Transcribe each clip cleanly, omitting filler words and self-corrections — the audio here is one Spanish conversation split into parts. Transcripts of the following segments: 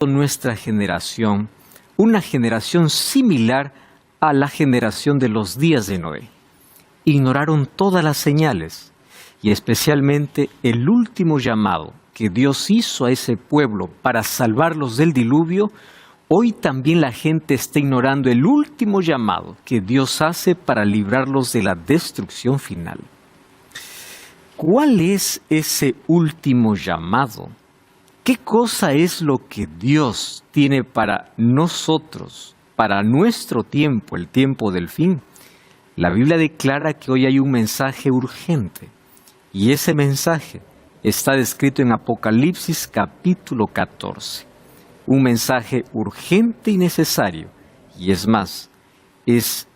nuestra generación, una generación similar a la generación de los días de Noé. Ignoraron todas las señales y especialmente el último llamado que Dios hizo a ese pueblo para salvarlos del diluvio. Hoy también la gente está ignorando el último llamado que Dios hace para librarlos de la destrucción final. ¿Cuál es ese último llamado? ¿Qué cosa es lo que Dios tiene para nosotros, para nuestro tiempo, el tiempo del fin? La Biblia declara que hoy hay un mensaje urgente y ese mensaje está descrito en Apocalipsis capítulo 14. Un mensaje urgente y necesario, y es más, es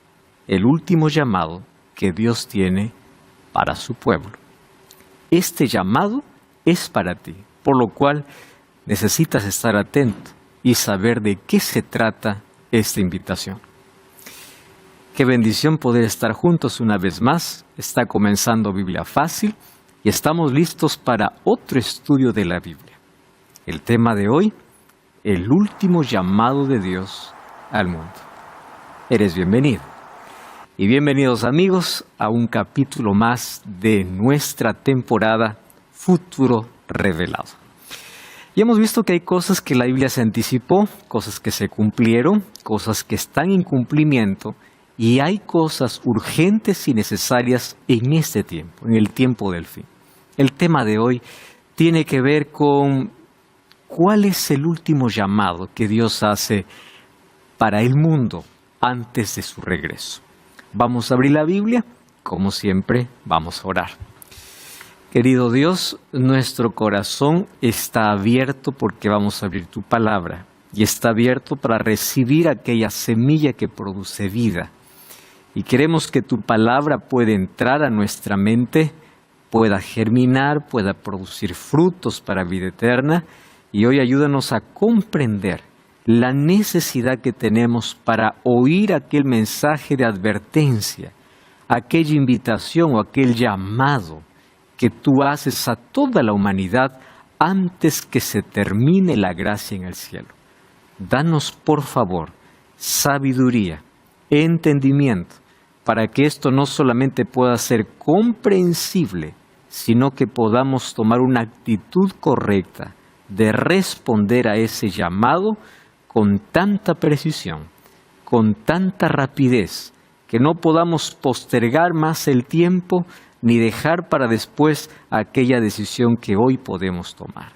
el último llamado que Dios tiene para su pueblo. Este llamado es para ti, por lo cual necesitas estar atento y saber de qué se trata esta invitación. Qué bendición poder estar juntos una vez más. Está comenzando Biblia Fácil y estamos listos para otro estudio de la Biblia. El tema de hoy: el último llamado de Dios al mundo. Eres bienvenido. Y bienvenidos amigos a un capítulo más de nuestra temporada Futuro Revelado. Y hemos visto que hay cosas que la Biblia se anticipó, cosas que se cumplieron, cosas que están en cumplimiento, y hay cosas urgentes y necesarias en este tiempo, en el tiempo del fin. El tema de hoy tiene que ver con ¿cuál es el último llamado que Dios hace para el mundo antes de su regreso? Vamos a abrir la Biblia, como siempre, vamos a orar. Querido Dios, nuestro corazón está abierto porque vamos a abrir tu palabra y está abierto para recibir aquella semilla que produce vida. Y queremos que tu palabra pueda entrar a nuestra mente, pueda germinar, pueda producir frutos para vida eterna. Y hoy ayúdanos a comprender la necesidad que tenemos para oír aquel mensaje de advertencia, aquella invitación o aquel llamado que tú haces a toda la humanidad antes que se termine la gracia en el cielo. Danos, por favor, sabiduría, entendimiento, para que esto no solamente pueda ser comprensible, sino que podamos tomar una actitud correcta de responder a ese llamado con tanta precisión, con tanta rapidez, que no podamos postergar más el tiempo ni dejar para después aquella decisión que hoy podemos tomar.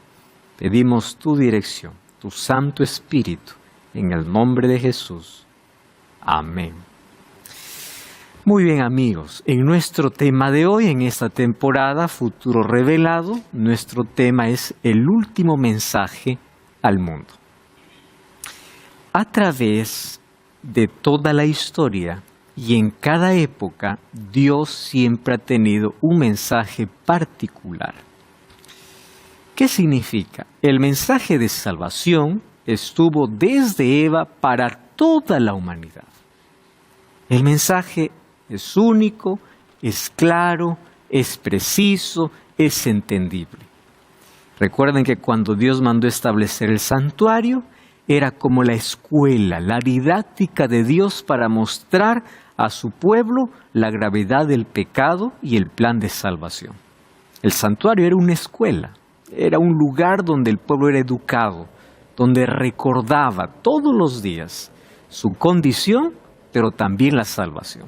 Pedimos tu dirección, tu Santo Espíritu, en el nombre de Jesús. Amén. Muy bien amigos, en nuestro tema de hoy, en esta temporada Futuro Revelado, nuestro tema es el último mensaje al mundo. A través de toda la historia y en cada época, Dios siempre ha tenido un mensaje particular. ¿Qué significa? El mensaje de salvación estuvo desde Eva para toda la humanidad. El mensaje es único, es claro, es preciso, es entendible. Recuerden que cuando Dios mandó establecer el santuario, era como la escuela, la didáctica de Dios para mostrar a su pueblo la gravedad del pecado y el plan de salvación. El santuario era una escuela, era un lugar donde el pueblo era educado, donde recordaba todos los días su condición, pero también la salvación.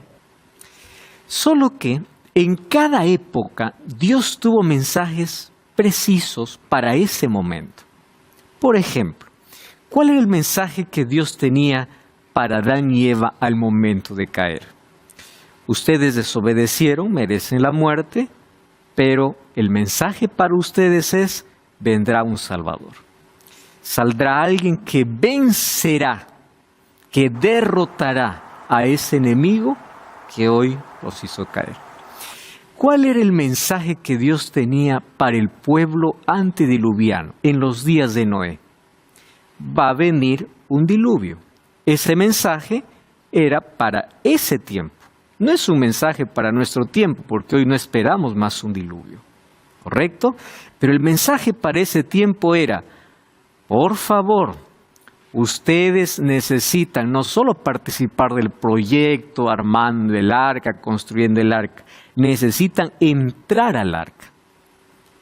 Solo que en cada época Dios tuvo mensajes precisos para ese momento. Por ejemplo, ¿cuál era el mensaje que Dios tenía para Adán y Eva al momento de caer? Ustedes desobedecieron, merecen la muerte, pero el mensaje para ustedes es: vendrá un Salvador. Saldrá alguien que vencerá, que derrotará a ese enemigo que hoy los hizo caer. ¿Cuál era el mensaje que Dios tenía para el pueblo antediluviano en los días de Noé? Va a venir un diluvio. Ese mensaje era para ese tiempo. No es un mensaje para nuestro tiempo, porque hoy no esperamos más un diluvio. ¿Correcto? Pero el mensaje para ese tiempo era: por favor, ustedes necesitan no solo participar del proyecto, armando el arca, construyendo el arca, necesitan entrar al arca.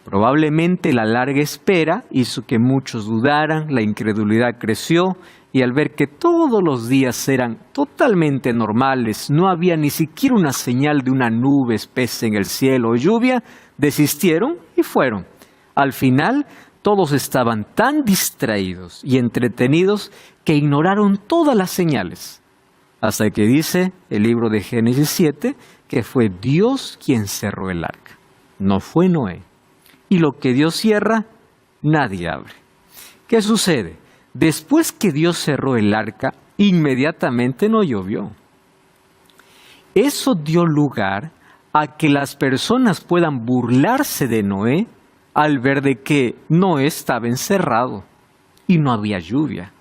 Probablemente la larga espera hizo que muchos dudaran, la incredulidad creció y al ver que todos los días eran totalmente normales, no había ni siquiera una señal de una nube espesa en el cielo o lluvia, desistieron y fueron. Al final, todos estaban tan distraídos y entretenidos que ignoraron todas las señales. Hasta que dice el libro de Génesis 7 que fue Dios quien cerró el arca, no fue Noé. Y lo que Dios cierra, nadie abre. ¿Qué sucede? Después que Dios cerró el arca, inmediatamente no llovió. Eso dio lugar a que las personas puedan burlarse de Noé al ver de que Noé estaba encerrado y no había lluvia.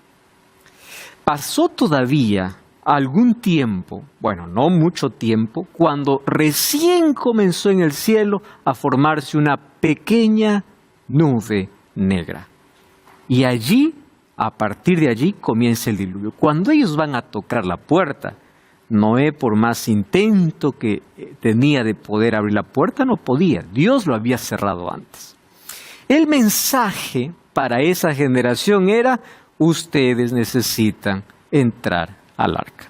Pasó todavía algún tiempo, bueno, no mucho tiempo, cuando recién comenzó en el cielo a formarse una pequeña nube negra. Y allí, a partir de allí, comienza el diluvio. Cuando ellos van a tocar la puerta, Noé, por más intento que tenía de poder abrir la puerta, no podía. Dios lo había cerrado antes. El mensaje para esa generación era: ustedes necesitan entrar al arca.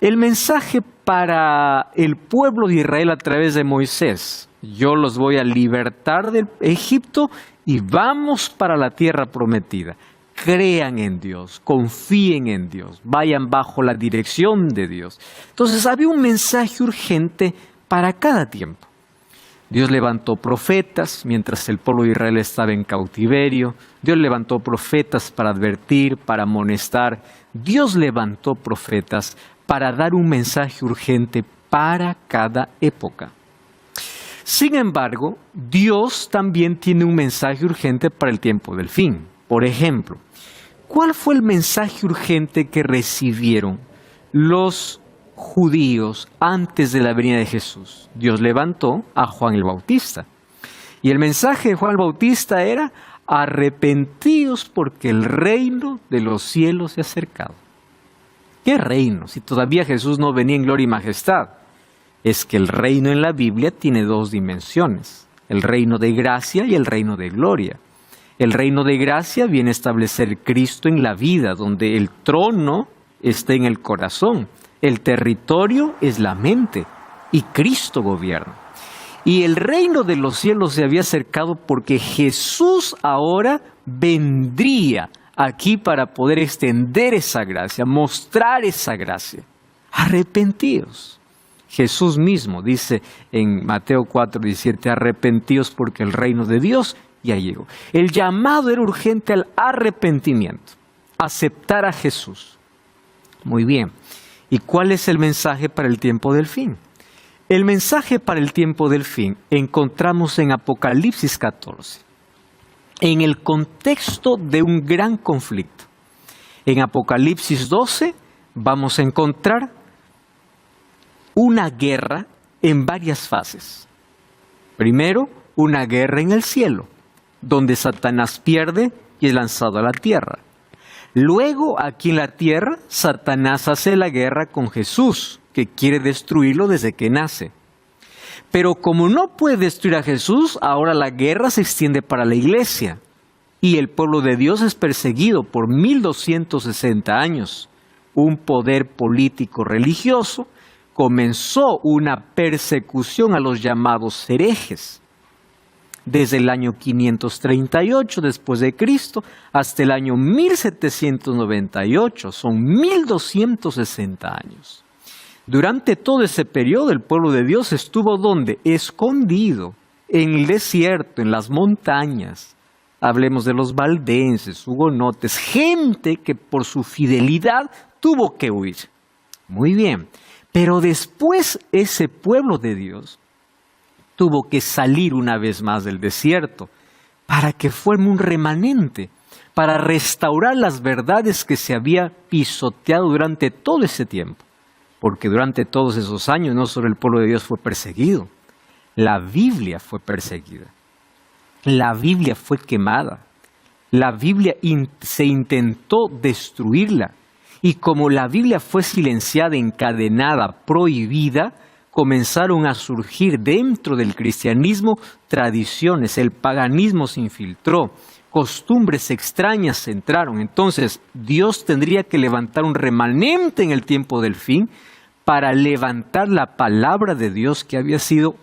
El mensaje para el pueblo de Israel a través de Moisés: yo los voy a libertar de Egipto y vamos para la tierra prometida. Crean en Dios, confíen en Dios, vayan bajo la dirección de Dios. Entonces había un mensaje urgente para cada tiempo. Dios levantó profetas mientras el pueblo de Israel estaba en cautiverio. Dios levantó profetas para advertir, para amonestar. Dios levantó profetas para dar un mensaje urgente para cada época. Sin embargo, Dios también tiene un mensaje urgente para el tiempo del fin. Por ejemplo, ¿cuál fue el mensaje urgente que recibieron los judíos antes de la venida de Jesús? Dios levantó a Juan el Bautista. Y el mensaje de Juan el Bautista era: arrepentíos porque el reino de los cielos se ha acercado. ¿Qué reino? Si todavía Jesús no venía en gloria y majestad. Es que el reino en la Biblia tiene dos dimensiones: el reino de gracia y el reino de gloria. El reino de gracia viene a establecer Cristo en la vida, donde el trono está en el corazón, el territorio es la mente y Cristo gobierna. Y el reino de los cielos se había acercado porque Jesús ahora vendría aquí para poder extender esa gracia, mostrar esa gracia. Arrepentíos. Jesús mismo dice en Mateo 4:17, arrepentíos porque el reino de Dios ya llegó. El llamado era urgente al arrepentimiento, aceptar a Jesús. Muy bien. ¿Y cuál es el mensaje para el tiempo del fin? El mensaje para el tiempo del fin encontramos en Apocalipsis 14, en el contexto de un gran conflicto. En Apocalipsis 12 vamos a encontrar una guerra en varias fases. Primero, una guerra en el cielo, donde Satanás pierde y es lanzado a la tierra. Luego, aquí en la tierra, Satanás hace la guerra con Jesús, que quiere destruirlo desde que nace. Pero como no puede destruir a Jesús, ahora la guerra se extiende para la iglesia. Y el pueblo de Dios es perseguido por 1260 años. Un poder político religioso comenzó una persecución a los llamados herejes. Desde el año 538 después de Cristo hasta el año 1798, son 1260 años. Durante todo ese periodo el pueblo de Dios estuvo ¿dónde? Escondido, en el desierto, en las montañas. Hablemos de los valdenses, hugonotes, gente que por su fidelidad tuvo que huir. Muy bien, pero después ese pueblo de Dios tuvo que salir una vez más del desierto para que forme un remanente, para restaurar las verdades que se había pisoteado durante todo ese tiempo. Porque durante todos esos años no solo el pueblo de Dios fue perseguido, la Biblia fue perseguida. La Biblia fue quemada. La Biblia se intentó destruirla. Y como la Biblia fue silenciada, encadenada, prohibida, comenzaron a surgir dentro del cristianismo tradiciones. El paganismo se infiltró. Costumbres extrañas entraron. Entonces, Dios tendría que levantar un remanente en el tiempo del fin para levantar la palabra de Dios que había sido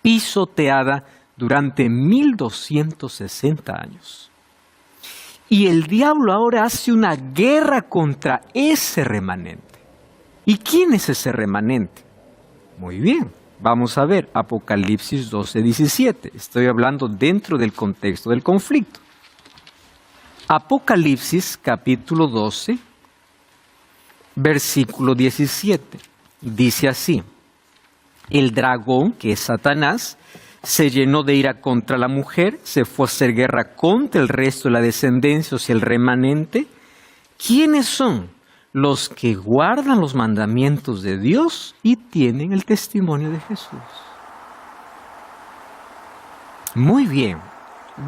pisoteada durante 1260 años. Y el diablo ahora hace una guerra contra ese remanente. ¿Y quién es ese remanente? Muy bien, vamos a ver Apocalipsis 12:17. Estoy hablando dentro del contexto del conflicto. Apocalipsis capítulo 12, versículo 17. Dice así: el dragón, que es Satanás, se llenó de ira contra la mujer, se fue a hacer guerra contra el resto de la descendencia, o sea, el remanente. ¿Quiénes son? Los que guardan los mandamientos de Dios y tienen el testimonio de Jesús. Muy bien.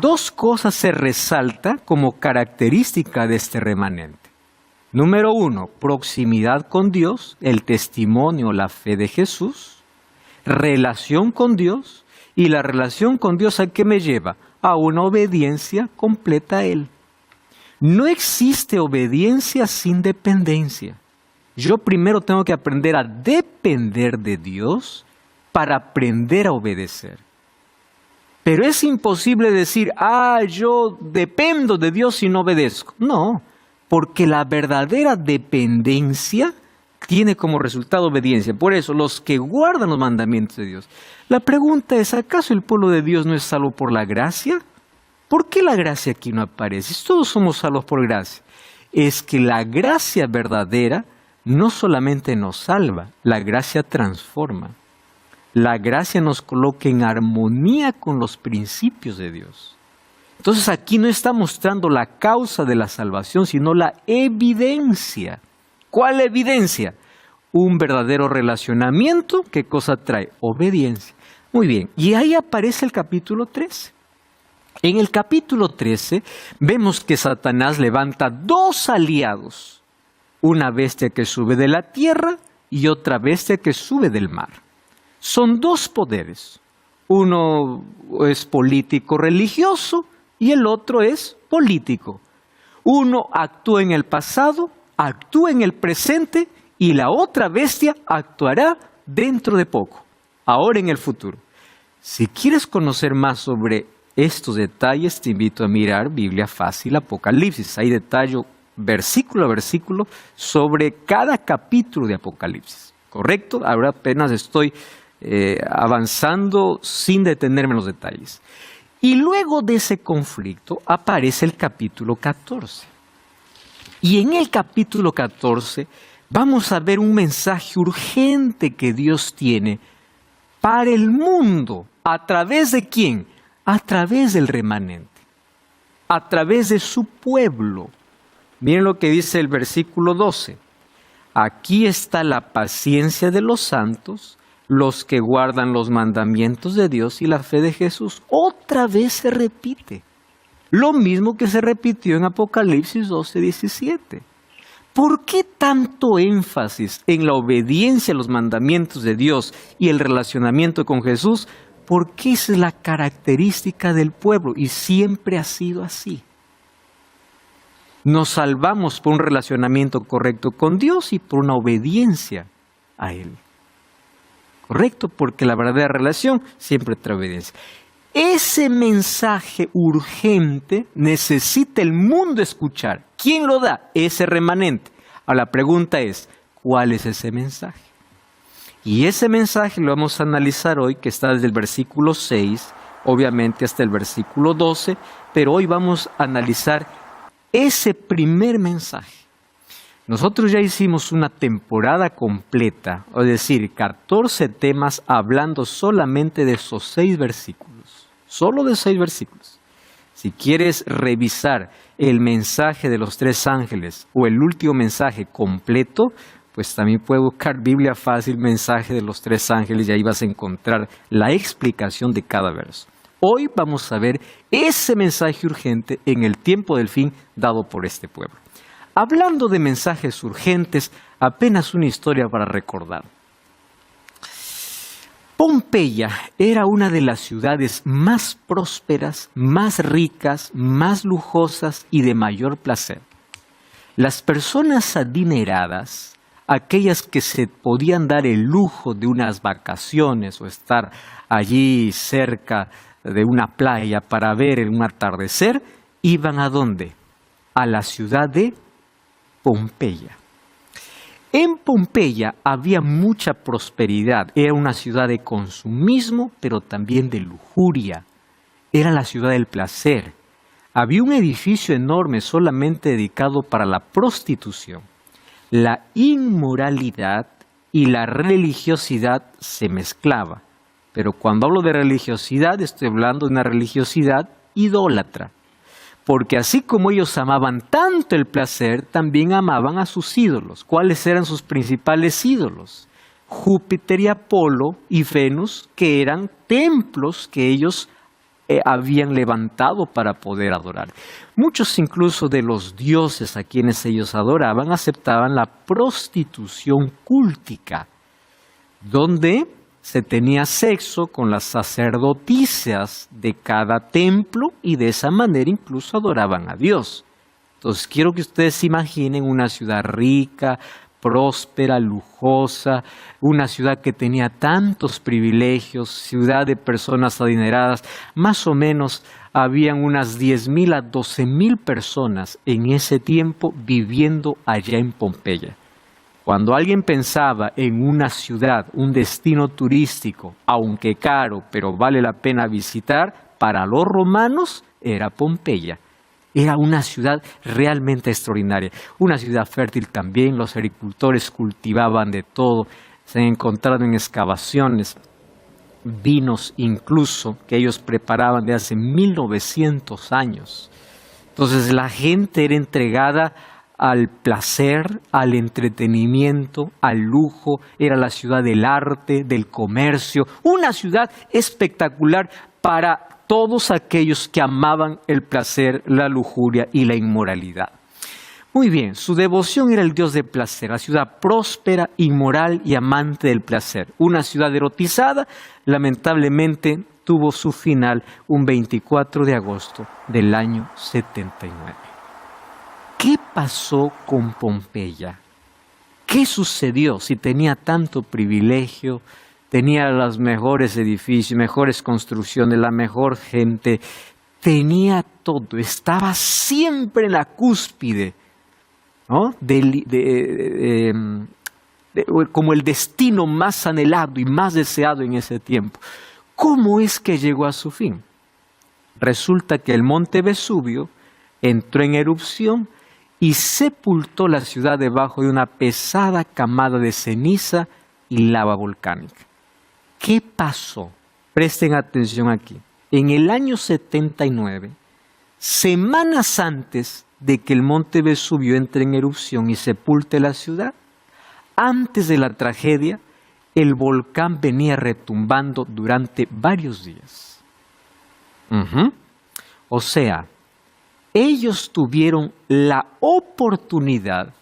Dos cosas se resaltan como característica de este remanente. Número uno, proximidad con Dios, el testimonio, la fe de Jesús, relación con Dios. Y la relación con Dios, ¿a qué me lleva? A una obediencia completa a Él. No existe obediencia sin dependencia. Yo primero tengo que aprender a depender de Dios para aprender a obedecer. Pero es imposible decir, yo dependo de Dios y no obedezco. No, porque la verdadera dependencia tiene como resultado obediencia. Por eso, los que guardan los mandamientos de Dios. La pregunta es, ¿acaso el pueblo de Dios no es salvo por la gracia? ¿Por qué la gracia aquí no aparece? Si todos somos salvos por gracia. Es que la gracia verdadera no solamente nos salva, la gracia transforma. La gracia nos coloca en armonía con los principios de Dios. Entonces aquí no está mostrando la causa de la salvación, sino la evidencia. ¿Cuál evidencia? Un verdadero relacionamiento. ¿Qué cosa trae? Obediencia. Muy bien, y ahí aparece el capítulo 13. En el capítulo 13 vemos que Satanás levanta dos aliados. Una bestia que sube de la tierra y otra bestia que sube del mar. Son dos poderes. Uno es político-religioso y el otro es político. Uno actúa en el pasado, actúa en el presente y la otra bestia actuará dentro de poco, ahora en el futuro. Si quieres conocer más sobre estos detalles, te invito a mirar Biblia Fácil Apocalipsis. Hay detalle versículo a versículo sobre cada capítulo de Apocalipsis. ¿Correcto? Ahora apenas estoy avanzando sin detenerme en los detalles. Y luego de ese conflicto aparece el capítulo 14. Y en el capítulo 14 vamos a ver un mensaje urgente que Dios tiene para el mundo. ¿A través de quién? A través del remanente. A través de su pueblo. Miren lo que dice el versículo 12. Aquí está la paciencia de los santos, los que guardan los mandamientos de Dios y la fe de Jesús. Otra vez se repite. Lo mismo que se repitió en Apocalipsis 12:17. ¿Por qué tanto énfasis en la obediencia a los mandamientos de Dios y el relacionamiento con Jesús? Porque esa es la característica del pueblo y siempre ha sido así. Nos salvamos por un relacionamiento correcto con Dios y por una obediencia a Él. ¿Correcto? Porque la verdadera relación siempre trae obediencia. Ese mensaje urgente necesita el mundo escuchar. ¿Quién lo da? Ese remanente. Ahora la pregunta es, ¿cuál es ese mensaje? Y ese mensaje lo vamos a analizar hoy, que está desde el versículo 6, obviamente hasta el versículo 12, pero hoy vamos a analizar ese primer mensaje. Nosotros ya hicimos una temporada completa, es decir, 14 temas hablando solamente de esos 6 versículos. Solo de 6 versículos. Si quieres revisar el mensaje de los 3 ángeles o el último mensaje completo, pues también puedes buscar Biblia Fácil, mensaje de los 3 ángeles, y ahí vas a encontrar la explicación de cada verso. Hoy vamos a ver ese mensaje urgente en el tiempo del fin dado por este pueblo. Hablando de mensajes urgentes, apenas una historia para recordar. Pompeya era una de las ciudades más prósperas, más ricas, más lujosas y de mayor placer. Las personas adineradas, aquellas que se podían dar el lujo de unas vacaciones o estar allí cerca de una playa para ver un atardecer, iban ¿a dónde? A la ciudad de Pompeya. En Pompeya había mucha prosperidad, era una ciudad de consumismo, pero también de lujuria. Era la ciudad del placer. Había un edificio enorme solamente dedicado para la prostitución. La inmoralidad y la religiosidad se mezclaban. Pero cuando hablo de religiosidad, estoy hablando de una religiosidad idólatra. Porque así como ellos amaban tanto el placer, también amaban a sus ídolos. ¿Cuáles eran sus principales ídolos? Júpiter y Apolo y Venus, que eran templos que ellos habían levantado para poder adorar. Muchos incluso de los dioses a quienes ellos adoraban aceptaban la prostitución cúltica, donde se tenía sexo con las sacerdotisas de cada templo y de esa manera incluso adoraban a Dios. Entonces quiero que ustedes se imaginen una ciudad rica, próspera, lujosa, una ciudad que tenía tantos privilegios, ciudad de personas adineradas. Más o menos habían unas 10,000 a 12,000 personas en ese tiempo viviendo allá en Pompeya. Cuando alguien pensaba en una ciudad, un destino turístico, aunque caro, pero vale la pena visitar, para los romanos era Pompeya. Era una ciudad realmente extraordinaria, una ciudad fértil también, los agricultores cultivaban de todo, se han encontrado en excavaciones vinos incluso que ellos preparaban de hace 1900 años. Entonces la gente era entregada al placer, al entretenimiento, al lujo, era la ciudad del arte, del comercio, una ciudad espectacular para todos aquellos que amaban el placer, la lujuria y la inmoralidad. Muy bien, su devoción era el Dios del placer, la ciudad próspera, inmoral y amante del placer. Una ciudad erotizada, lamentablemente tuvo su final un 24 de agosto del año 79. ¿Qué pasó con Pompeya? ¿Qué sucedió si tenía tanto privilegio, tenía los mejores edificios, mejores construcciones, la mejor gente, tenía todo, estaba siempre en la cúspide, ¿no? Como el destino más anhelado y más deseado en ese tiempo? ¿Cómo es que llegó a su fin? Resulta que el monte Vesubio entró en erupción y sepultó la ciudad debajo de una pesada camada de ceniza y lava volcánica. ¿Qué pasó? Presten atención aquí. En el año 79, semanas antes de que el monte Vesubio entre en erupción y sepulte la ciudad, antes de la tragedia, el volcán venía retumbando durante varios días. O sea, ellos tuvieron la oportunidad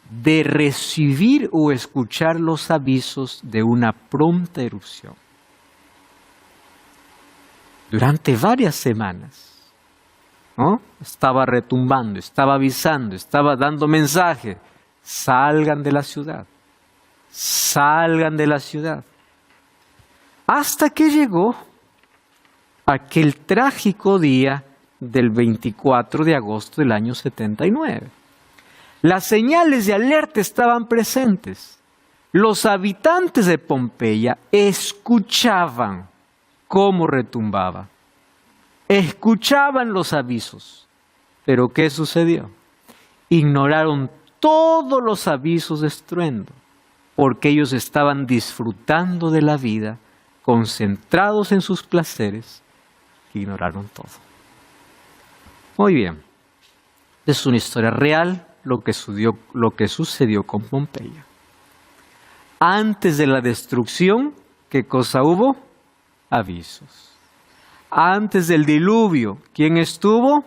de recibir o escuchar los avisos de una pronta erupción. Durante varias semanas, ¿no? Estaba retumbando, estaba avisando, estaba dando mensaje. Salgan de la ciudad, salgan de la ciudad. Hasta que llegó aquel trágico día del 24 de agosto del año 79. Las señales de alerta estaban presentes. Los habitantes de Pompeya escuchaban cómo retumbaba. Escuchaban los avisos. Pero ¿qué sucedió? Ignoraron todos los avisos de estruendo, porque ellos estaban disfrutando de la vida, concentrados en sus placeres, ignoraron todo. Muy bien, es una historia real lo que sucedió con Pompeya. Antes de la destrucción, ¿qué cosa hubo? Avisos. Antes del diluvio, ¿quién estuvo?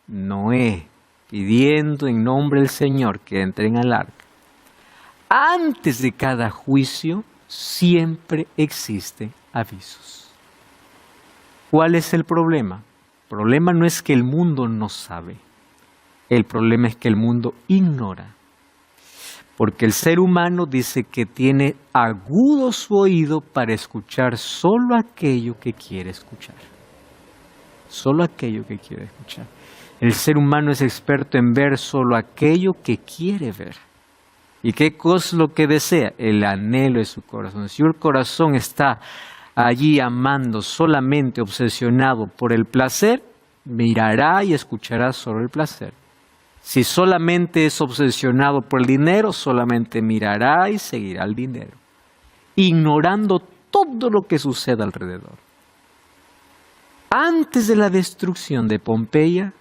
Noé, pidiendo en nombre del Señor que entren al arca. Antes de cada juicio, siempre existen avisos. ¿Cuál es el problema? El problema no es que el mundo no sabe. El problema es que el mundo ignora. Porque el ser humano dice que tiene agudo su oído para escuchar solo aquello que quiere escuchar. Solo aquello que quiere escuchar. El ser humano es experto en ver solo aquello que quiere ver. ¿Y qué cosa es lo que desea? El anhelo de su corazón. Si el corazón está allí amando, solamente obsesionado por el placer, mirará y escuchará solo el placer. Si solamente es obsesionado por el dinero, solamente mirará y seguirá el dinero, ignorando todo lo que sucede alrededor. Antes de la destrucción de Pompeya,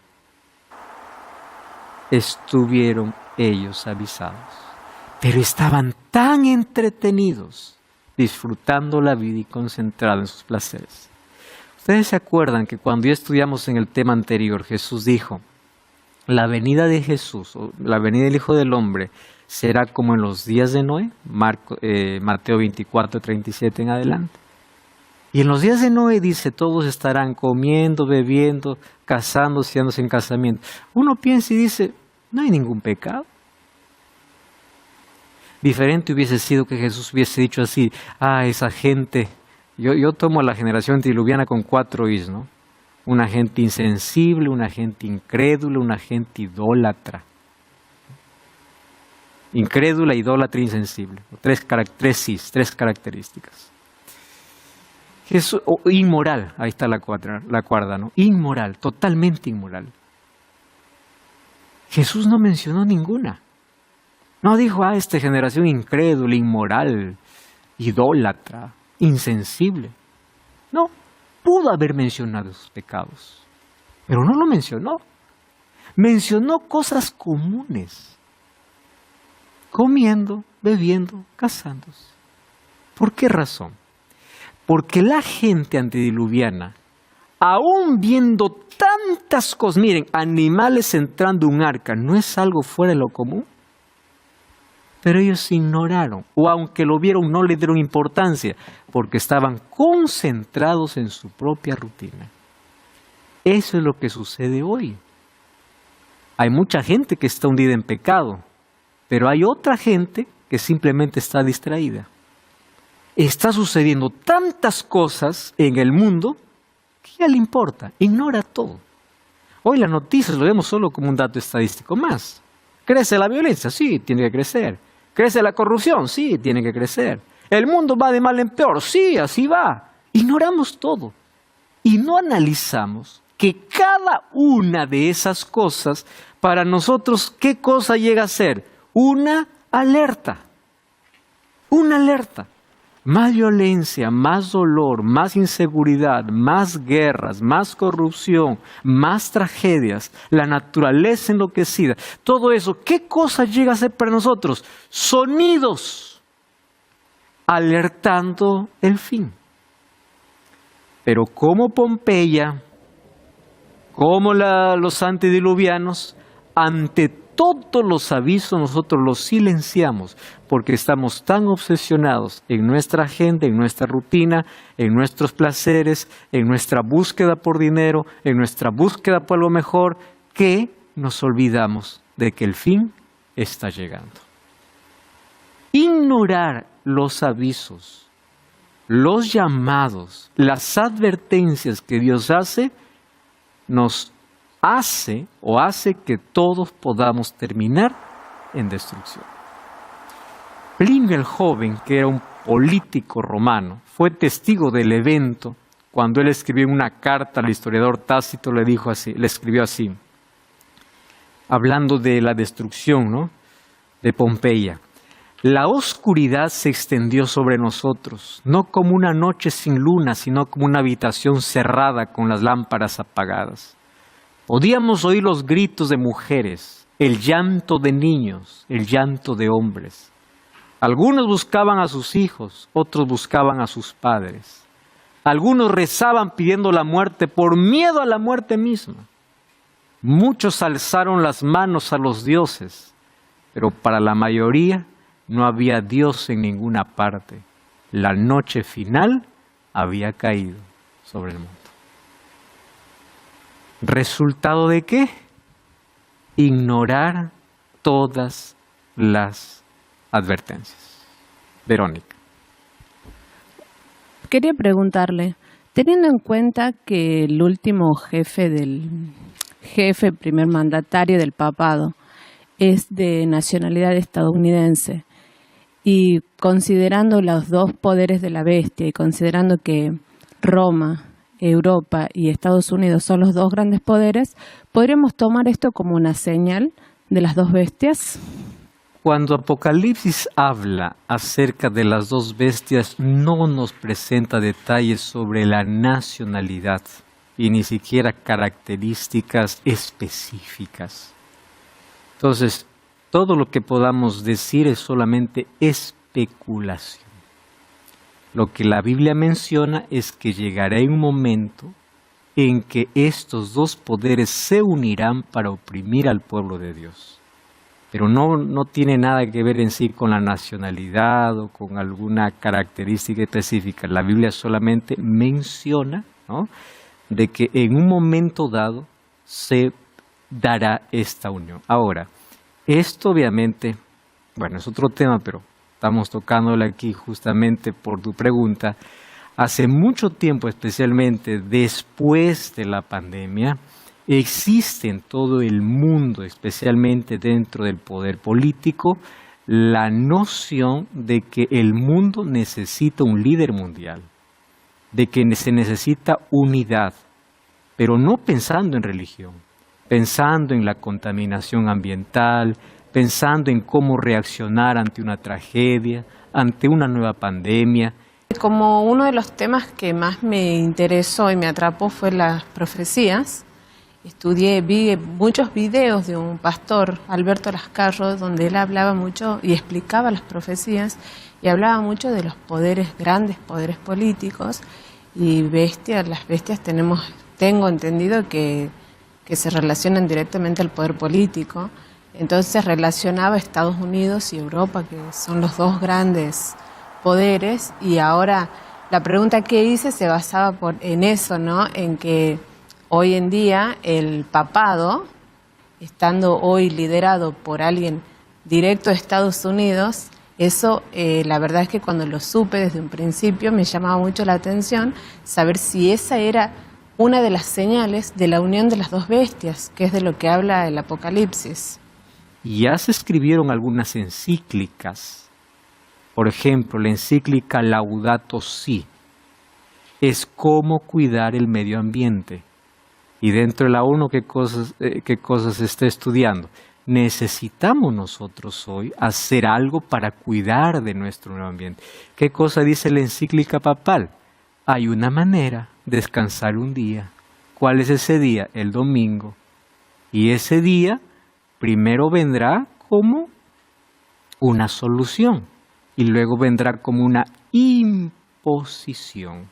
estuvieron ellos avisados, pero estaban tan entretenidos, disfrutando la vida y concentrados en sus placeres. Ustedes se acuerdan que cuando ya estudiamos en el tema anterior, Jesús dijo, la venida de Jesús, o la venida del Hijo del Hombre, será como en los días de Noé, Mateo 24, 37 en adelante. Y en los días de Noé dice, todos estarán comiendo, bebiendo, casándose y dándose en casamiento. Uno piensa y dice, no hay ningún pecado. Diferente hubiese sido que Jesús hubiese dicho así, esa gente, yo tomo a la generación diluviana con 4 Is, ¿no? Una gente insensible, una gente incrédula, una gente idólatra. Incrédula, idólatra, insensible. Tres características. Jesús, inmoral, ahí está la cuarta, ¿no? Inmoral, totalmente inmoral. Jesús no mencionó ninguna. No dijo, esta generación incrédula, inmoral, idólatra, insensible. No, pudo haber mencionado sus pecados, pero no lo mencionó. Mencionó cosas comunes. Comiendo, bebiendo, casándose. ¿Por qué razón? Porque la gente antediluviana, aún viendo tantas cosas, miren, animales entrando en un arca, ¿no es algo fuera de lo común? Pero ellos ignoraron, o aunque lo vieron, no le dieron importancia, porque estaban concentrados en su propia rutina. Eso es lo que sucede hoy. Hay mucha gente que está hundida en pecado, pero hay otra gente que simplemente está distraída. Está sucediendo tantas cosas en el mundo que ya le importa, ignora todo. Hoy las noticias lo vemos solo como un dato estadístico más. ¿Crece la violencia? Sí, tiene que crecer. ¿Crece la corrupción? Sí, tiene que crecer. ¿El mundo va de mal en peor? Sí, así va. Ignoramos todo y no analizamos que cada una de esas cosas, para nosotros, ¿qué cosa llega a ser? Una alerta. Una alerta. Más violencia, más dolor, más inseguridad, más guerras, más corrupción, más tragedias, la naturaleza enloquecida. Todo eso, ¿qué cosa llega a ser para nosotros? Sonidos alertando el fin. Pero como Pompeya, como los antediluvianos, ante todos los avisos nosotros los silenciamos porque estamos tan obsesionados en nuestra agenda, en nuestra rutina, en nuestros placeres, en nuestra búsqueda por dinero, en nuestra búsqueda por lo mejor, que nos olvidamos de que el fin está llegando. Ignorar los avisos, los llamados, las advertencias que Dios hace, nos hace que todos podamos terminar en destrucción. Plinio el joven, que era un político romano, fue testigo del evento cuando él escribió una carta al historiador Tácito, le escribió así, hablando de la destrucción, ¿no?, de Pompeya. La oscuridad se extendió sobre nosotros, no como una noche sin luna, sino como una habitación cerrada con las lámparas apagadas. Podíamos oír los gritos de mujeres, el llanto de niños, el llanto de hombres. Algunos buscaban a sus hijos, otros buscaban a sus padres. Algunos rezaban pidiendo la muerte por miedo a la muerte misma. Muchos alzaron las manos a los dioses, pero para la mayoría no había Dios en ninguna parte. La noche final había caído sobre el mundo. ¿Resultado de qué? Ignorar todas las advertencias. Verónica. Quería preguntarle, teniendo en cuenta que el último primer mandatario del papado, es de nacionalidad estadounidense, y considerando los dos poderes de la bestia y considerando que Roma, Europa y Estados Unidos son los dos grandes poderes, ¿podríamos tomar esto como una señal de las dos bestias? Cuando Apocalipsis habla acerca de las dos bestias, no nos presenta detalles sobre la nacionalidad y ni siquiera características específicas. Entonces, todo lo que podamos decir es solamente especulación. Lo que la Biblia menciona es que llegará un momento en que estos dos poderes se unirán para oprimir al pueblo de Dios. Pero no tiene nada que ver en sí con la nacionalidad o con alguna característica específica. La Biblia solamente menciona, ¿no?, de que en un momento dado se dará esta unión. Ahora, esto obviamente, bueno, es otro tema, pero estamos tocándolo aquí justamente por tu pregunta. Hace mucho tiempo, especialmente después de la pandemia, existe en todo el mundo, especialmente dentro del poder político, la noción de que el mundo necesita un líder mundial, de que se necesita unidad, pero no pensando en religión, pensando en la contaminación ambiental, pensando en cómo reaccionar ante una tragedia, ante una nueva pandemia. Como uno de los temas que más me interesó y me atrapó fue las profecías, vi muchos videos de un pastor, Alberto Lascarro, donde él hablaba mucho y explicaba las profecías y hablaba mucho de los poderes, grandes poderes políticos y las bestias tengo entendido que se relacionan directamente al poder político. Entonces relacionaba Estados Unidos y Europa, que son los dos grandes poderes, y ahora la pregunta que hice se basaba en eso, ¿no? En que hoy en día el papado, estando hoy liderado por alguien directo de Estados Unidos, eso la verdad es que cuando lo supe desde un principio me llamaba mucho la atención saber si esa era una de las señales de la unión de las dos bestias, que es de lo que habla el Apocalipsis. Ya se escribieron algunas encíclicas. Por ejemplo, la encíclica Laudato Si es cómo cuidar el medio ambiente. Y dentro de la ONU, ¿qué cosas se está estudiando? Necesitamos nosotros hoy hacer algo para cuidar de nuestro medio ambiente. ¿Qué cosa dice la encíclica papal? Hay una manera de descansar un día. ¿Cuál es ese día? El domingo. Y ese día primero vendrá como una solución y luego vendrá como una imposición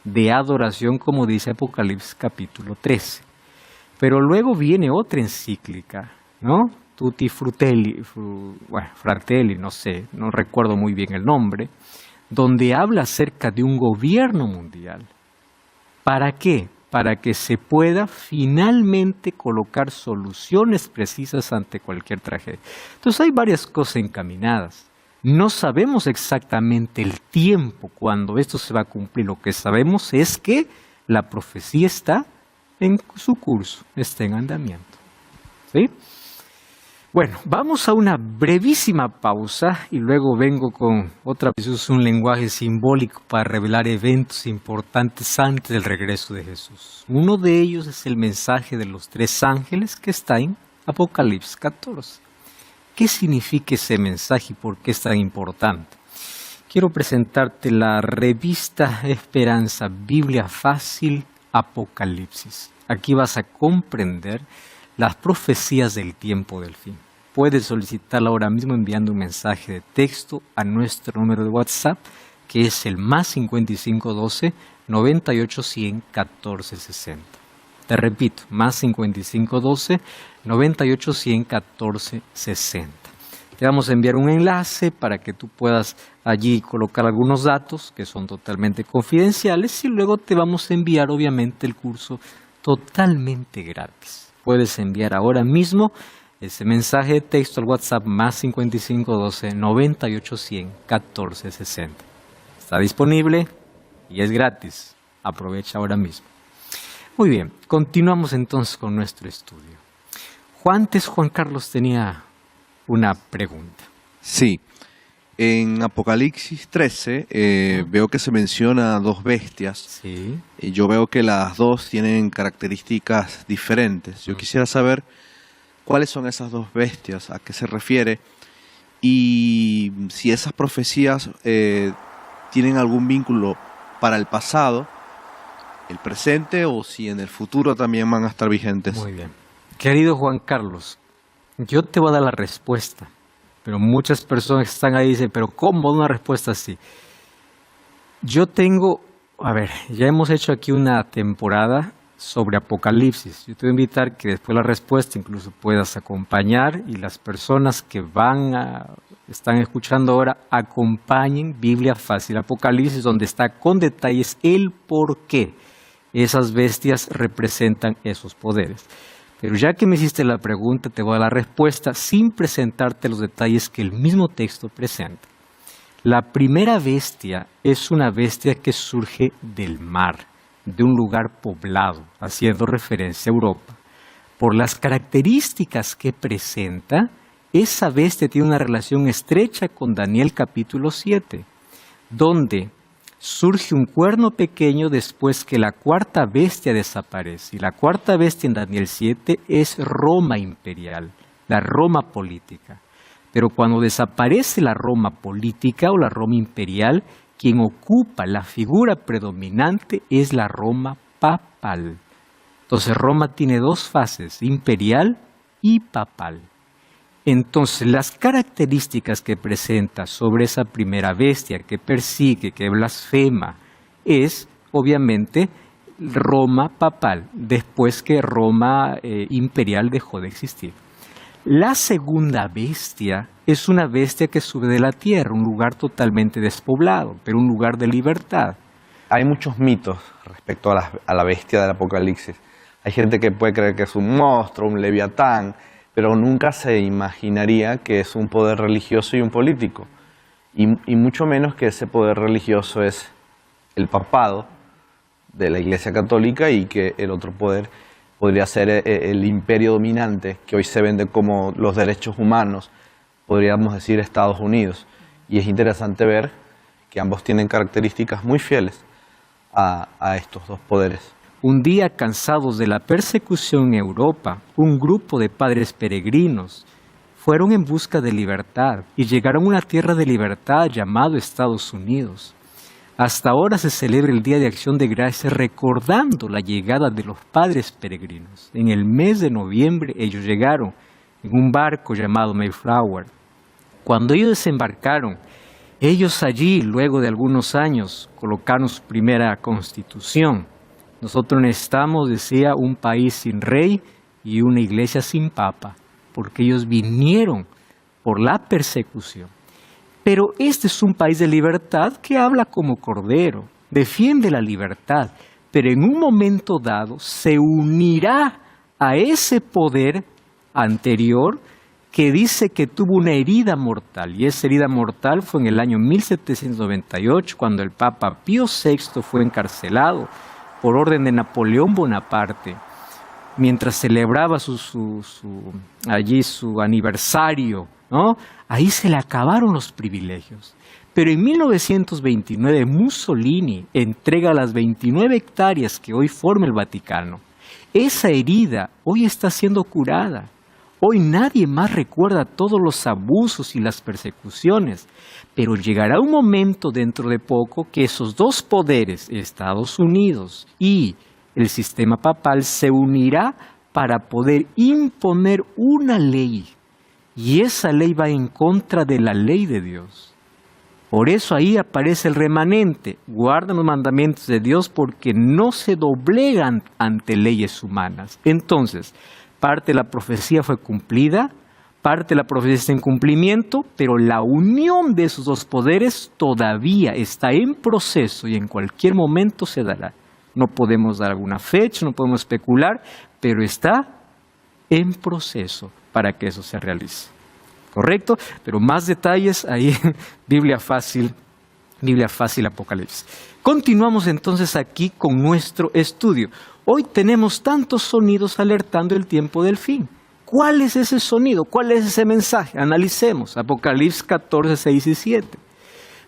de adoración, como dice Apocalipsis capítulo 13. Pero luego viene otra encíclica, ¿no? Tutti Frutelli, Fratelli, no sé, no recuerdo muy bien el nombre, donde habla acerca de un gobierno mundial. ¿Para qué? Para que se pueda finalmente colocar soluciones precisas ante cualquier tragedia. Entonces hay varias cosas encaminadas. No sabemos exactamente el tiempo cuando esto se va a cumplir. Lo que sabemos es que la profecía está en su curso, está en andamiento. ¿Sí? Bueno, vamos a una brevísima pausa y luego vengo con otra vez un lenguaje simbólico para revelar eventos importantes antes del regreso de Jesús. Uno de ellos es el mensaje de los 3 ángeles que está en Apocalipsis 14. ¿Qué significa ese mensaje y por qué es tan importante? Quiero presentarte la revista Esperanza, Biblia Fácil, Apocalipsis. Aquí vas a comprender las profecías del tiempo del fin. Puedes solicitarla ahora mismo enviando un mensaje de texto a nuestro número de WhatsApp, que es el +5512 9810 1460. Te repito, más 5512 9810 1460. Te vamos a enviar un enlace para que tú puedas allí colocar algunos datos que son totalmente confidenciales y luego te vamos a enviar obviamente el curso totalmente gratis. Puedes enviar ahora mismo ese mensaje de texto al WhatsApp más 5512 9810 1460. Está disponible y es gratis. Aprovecha ahora mismo. Muy bien, continuamos entonces con nuestro estudio. Juan Carlos tenía una pregunta. Sí, en Apocalipsis 13 veo que se menciona dos bestias. Sí. Y yo veo que las dos tienen características diferentes. Yo quisiera saber cuáles son esas dos bestias, a qué se refiere y si esas profecías tienen algún vínculo para el pasado, el presente o si en el futuro también van a estar vigentes. Muy bien. Querido Juan Carlos, yo te voy a dar la respuesta, pero muchas personas que están ahí dicen, pero ¿cómo una respuesta así? Yo tengo, ya hemos hecho aquí una temporada sobre Apocalipsis. Yo te voy a invitar que después de la respuesta incluso puedas acompañar y las personas que están escuchando ahora acompañen Biblia Fácil Apocalipsis, donde está con detalles el por qué esas bestias representan esos poderes. Pero ya que me hiciste la pregunta, te voy a dar la respuesta sin presentarte los detalles que el mismo texto presenta. La primera bestia es una bestia que surge del mar, de un lugar poblado, haciendo referencia a Europa. Por las características que presenta, esa bestia tiene una relación estrecha con Daniel capítulo 7, donde surge un cuerno pequeño después que la cuarta bestia desaparece. Y la cuarta bestia en Daniel 7 es Roma imperial, la Roma política. Pero cuando desaparece la Roma política o la Roma imperial, quien ocupa la figura predominante es la Roma papal. Entonces Roma tiene dos fases, imperial y papal. Entonces, las características que presenta sobre esa primera bestia que persigue, que blasfema, es obviamente Roma papal, después que Roma imperial dejó de existir. La segunda bestia es una bestia que sube de la tierra, un lugar totalmente despoblado, pero un lugar de libertad. Hay muchos mitos respecto a la bestia del Apocalipsis. Hay gente que puede creer que es un monstruo, un leviatán, pero nunca se imaginaría que es un poder religioso y un político. Y mucho menos que ese poder religioso es el papado de la Iglesia Católica y que el otro poder podría ser el imperio dominante, que hoy se vende como los derechos humanos, podríamos decir Estados Unidos. Y es interesante ver que ambos tienen características muy fieles a estos dos poderes. Un día, cansados de la persecución en Europa, un grupo de padres peregrinos fueron en busca de libertad y llegaron a una tierra de libertad llamado Estados Unidos. Hasta ahora se celebra el Día de Acción de Gracias recordando la llegada de los padres peregrinos. En el mes de noviembre ellos llegaron en un barco llamado Mayflower. Cuando ellos desembarcaron, ellos allí, luego de algunos años, colocaron su primera constitución. Nosotros necesitamos, decía, un país sin rey y una iglesia sin papa, porque ellos vinieron por la persecución. Pero este es un país de libertad que habla como cordero, defiende la libertad, pero en un momento dado se unirá a ese poder anterior que dice que tuvo una herida mortal, y esa herida mortal fue en el año 1798, cuando el Papa Pío VI fue encarcelado por orden de Napoleón Bonaparte, mientras celebraba allí su aniversario, ¿no? Ahí se le acabaron los privilegios. Pero en 1929 Mussolini entrega las 29 hectáreas que hoy forma el Vaticano. Esa herida hoy está siendo curada. Hoy nadie más recuerda todos los abusos y las persecuciones, pero llegará un momento dentro de poco que esos dos poderes, Estados Unidos y el sistema papal, se unirá para poder imponer una ley, y esa ley va en contra de la ley de Dios. Por eso ahí aparece el remanente. Guardan los mandamientos de Dios porque no se doblegan ante leyes humanas. Entonces, parte de la profecía fue cumplida, parte de la profecía está en cumplimiento, pero la unión de esos dos poderes todavía está en proceso y en cualquier momento se dará. No podemos dar alguna fecha, no podemos especular, pero está en proceso para que eso se realice. ¿Correcto? Pero más detalles ahí en Biblia Fácil Apocalipsis. Continuamos entonces aquí con nuestro estudio. Hoy tenemos tantos sonidos alertando el tiempo del fin. ¿Cuál es ese sonido? ¿Cuál es ese mensaje? Analicemos. Apocalipsis 14, 6 y 7.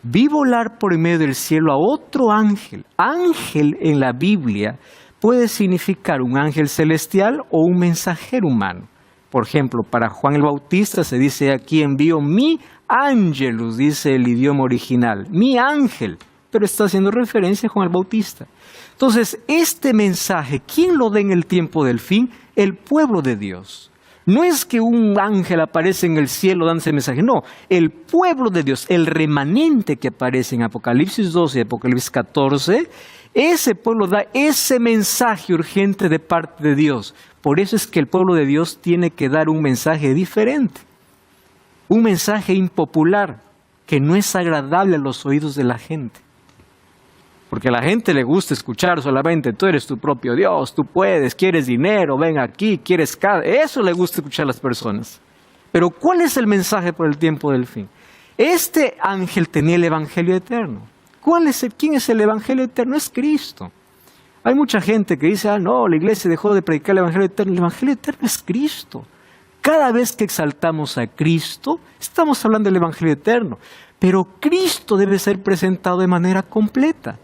Vi volar por en medio del cielo a otro ángel. Ángel en la Biblia puede significar un ángel celestial o un mensajero humano. Por ejemplo, para Juan el Bautista se dice aquí envío mi ángelus, dice el idioma original, mi ángel, pero está haciendo referencia a Juan el Bautista. Entonces, este mensaje, ¿quién lo da en el tiempo del fin? El pueblo de Dios. No es que un ángel aparece en el cielo dando ese mensaje, no, el pueblo de Dios, el remanente que aparece en Apocalipsis 12 y Apocalipsis 14, ese pueblo da ese mensaje urgente de parte de Dios. Por eso es que el pueblo de Dios tiene que dar un mensaje diferente, un mensaje impopular, que no es agradable a los oídos de la gente. Porque a la gente le gusta escuchar solamente, tú eres tu propio Dios, tú puedes, quieres dinero, ven aquí, quieres casa. Eso le gusta escuchar a las personas. Pero ¿cuál es el mensaje por el tiempo del fin? Este ángel tenía el evangelio eterno. ¿Quién es el evangelio eterno? Es Cristo. Hay mucha gente que dice, no, la iglesia dejó de predicar el evangelio eterno. El evangelio eterno es Cristo. Cada vez que exaltamos a Cristo, estamos hablando del evangelio eterno. Pero Cristo debe ser presentado de manera completa.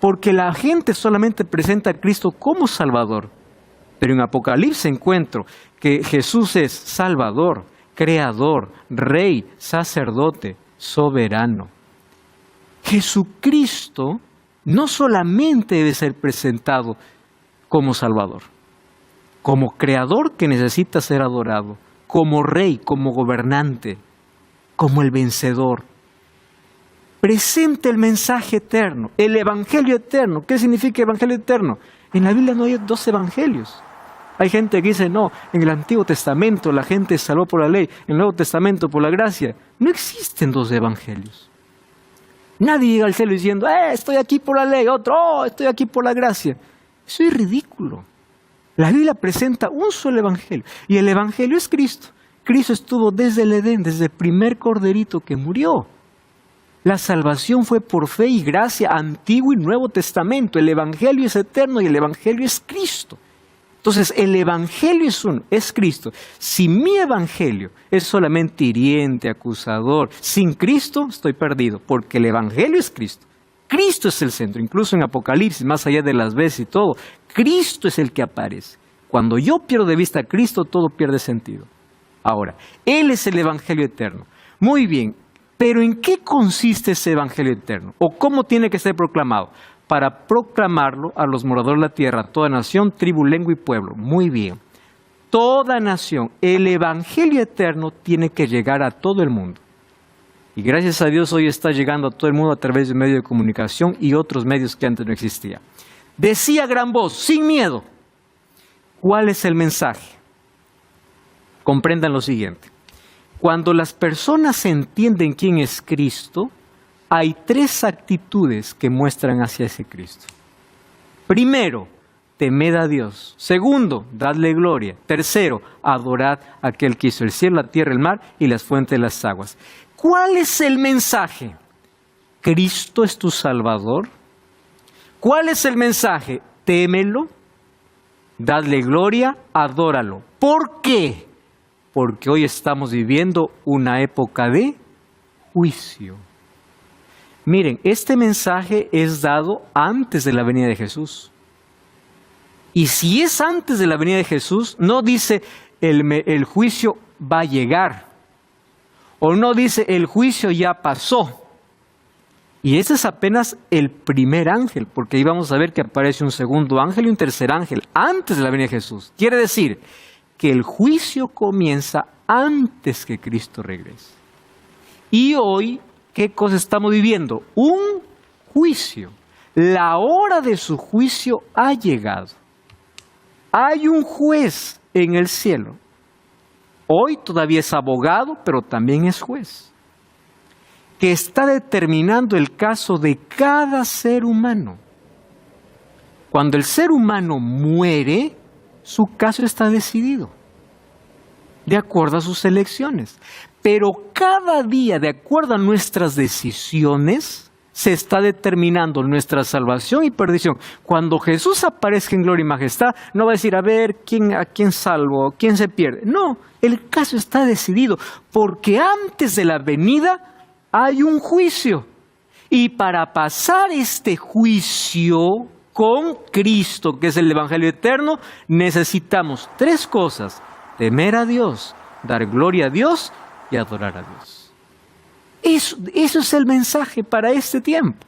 Porque la gente solamente presenta a Cristo como Salvador. Pero en Apocalipsis encuentro que Jesús es Salvador, Creador, Rey, Sacerdote, Soberano. Jesucristo no solamente debe ser presentado como Salvador, como Creador que necesita ser adorado, como Rey, como gobernante, como el vencedor. Presenta el mensaje eterno, el evangelio eterno. ¿Qué significa evangelio eterno? En la Biblia no hay 2 evangelios. Hay gente que dice, no, en el Antiguo Testamento la gente se salvó por la ley, en el Nuevo Testamento por la gracia. No existen 2 evangelios. Nadie llega al cielo diciendo, estoy aquí por la ley, otro, estoy aquí por la gracia. Eso es ridículo. La Biblia presenta un solo evangelio, y el evangelio es Cristo. Cristo estuvo desde el Edén, desde el primer corderito que murió. La salvación fue por fe y gracia, Antiguo y Nuevo Testamento. El evangelio es eterno y el evangelio es Cristo. Entonces, el evangelio es uno, es Cristo. Si mi evangelio es solamente hiriente, acusador, sin Cristo estoy perdido, porque el evangelio es Cristo. Cristo es el centro, incluso en Apocalipsis, más allá de las veces y todo, Cristo es el que aparece. Cuando yo pierdo de vista a Cristo, todo pierde sentido. Ahora, Él es el evangelio eterno. Muy bien, pero ¿en qué consiste ese evangelio eterno? ¿O cómo tiene que ser proclamado? Para proclamarlo a los moradores de la tierra, a toda nación, tribu, lengua y pueblo. Muy bien. Toda nación, el evangelio eterno tiene que llegar a todo el mundo. Y gracias a Dios hoy está llegando a todo el mundo a través de un medio de comunicación y otros medios que antes no existían. Decía a gran voz, sin miedo. ¿Cuál es el mensaje? Comprendan lo siguiente. Cuando las personas entienden quién es Cristo, hay 3 actitudes que muestran hacia ese Cristo. Primero, temed a Dios. Segundo, dadle gloria. Tercero, adorad a aquel que hizo el cielo, la tierra, el mar y las fuentes de las aguas. ¿Cuál es el mensaje? ¿Cristo es tu Salvador? ¿Cuál es el mensaje? Témelo, dadle gloria, adóralo. ¿Por qué? Porque hoy estamos viviendo una época de juicio. Miren, este mensaje es dado antes de la venida de Jesús. Y si es antes de la venida de Jesús, no dice el juicio va a llegar. O no dice el juicio ya pasó. Y ese es apenas el primer ángel, porque ahí vamos a ver que aparece un segundo ángel y un tercer ángel antes de la venida de Jesús. Quiere decir que el juicio comienza antes que Cristo regrese. Y hoy ¿qué cosa estamos viviendo? Un juicio. La hora de su juicio ha llegado. Hay un juez en el cielo. Hoy todavía es abogado, pero también es juez, que está determinando el caso de cada ser humano. Cuando el ser humano muere, su caso está decidido, de acuerdo a sus elecciones. Pero cada día, de acuerdo a nuestras decisiones, se está determinando nuestra salvación y perdición. Cuando Jesús aparezca en gloria y majestad, no va a decir, a ver, ¿a quién salvo? ¿Quién se pierde? No, el caso está decidido, porque antes de la venida hay un juicio. Y para pasar este juicio con Cristo, que es el Evangelio eterno, necesitamos 3 cosas: temer a Dios, dar gloria a Dios y adorar a Dios. Eso es el mensaje para este tiempo.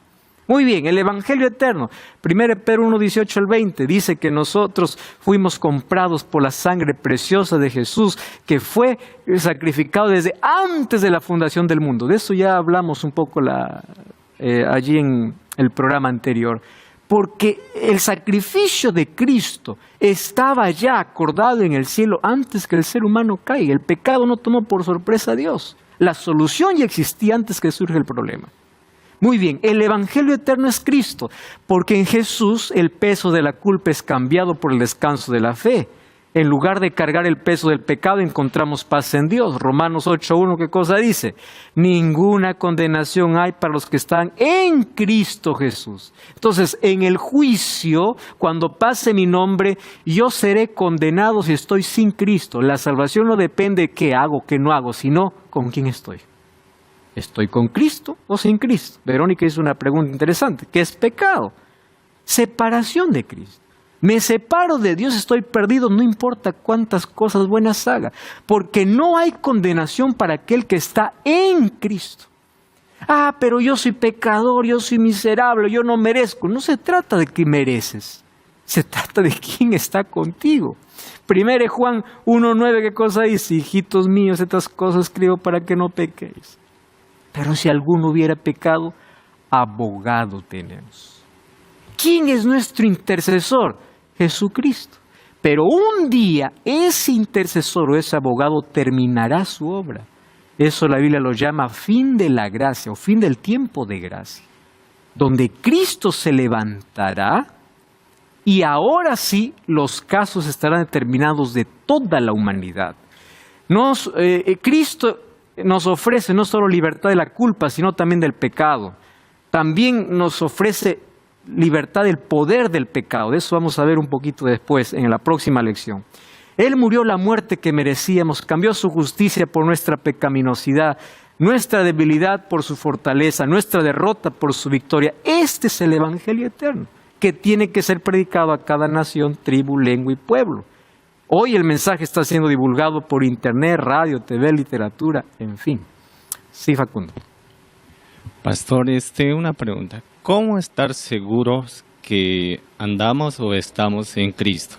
Muy bien, el Evangelio eterno. 1 Pedro 1, 18 al 20 dice que nosotros fuimos comprados por la sangre preciosa de Jesús, que fue sacrificado desde antes de la fundación del mundo. De eso ya hablamos un poco allí en el programa anterior. Porque el sacrificio de Cristo estaba ya acordado en el cielo antes que el ser humano caiga. El pecado no tomó por sorpresa a Dios. La solución ya existía antes que surge el problema. Muy bien, el Evangelio eterno es Cristo, porque en Jesús el peso de la culpa es cambiado por el descanso de la fe. En lugar de cargar el peso del pecado, encontramos paz en Dios. Romanos 8:1, ¿qué cosa dice? Ninguna condenación hay para los que están en Cristo Jesús. Entonces, en el juicio, cuando pase mi nombre, yo seré condenado si estoy sin Cristo. La salvación no depende de qué hago, qué no hago, sino con quién estoy. ¿Estoy con Cristo o sin Cristo? Verónica hizo una pregunta interesante. ¿Qué es pecado? Separación de Cristo. Me separo de Dios, estoy perdido, no importa cuántas cosas buenas haga, porque no hay condenación para aquel que está en Cristo. Ah, pero yo soy pecador, yo soy miserable, yo no merezco. No se trata de que mereces, se trata de quién está contigo. 1 Juan 1:9, ¿qué cosa dice? Hijitos míos, estas cosas escribo para que no pequéis. Pero si alguno hubiera pecado, abogado tenemos. ¿Quién es nuestro intercesor? Jesucristo. Pero un día ese intercesor o ese abogado terminará su obra. Eso la Biblia lo llama fin de la gracia o fin del tiempo de gracia, donde Cristo se levantará y ahora sí los casos estarán determinados de toda la humanidad. Cristo nos ofrece no solo libertad de la culpa, sino también del pecado. También nos ofrece libertad del poder del pecado. De eso vamos a ver un poquito después, en la próxima lección. Él murió la muerte que merecíamos, cambió su justicia por nuestra pecaminosidad, nuestra debilidad por su fortaleza, nuestra derrota por su victoria. Este es el Evangelio eterno, que tiene que ser predicado a cada nación, tribu, lengua y pueblo. Hoy el mensaje está siendo divulgado por internet, radio, TV, literatura, en fin. Sí, Facundo. Pastor, una pregunta. ¿Cómo estar seguros que andamos o estamos en Cristo?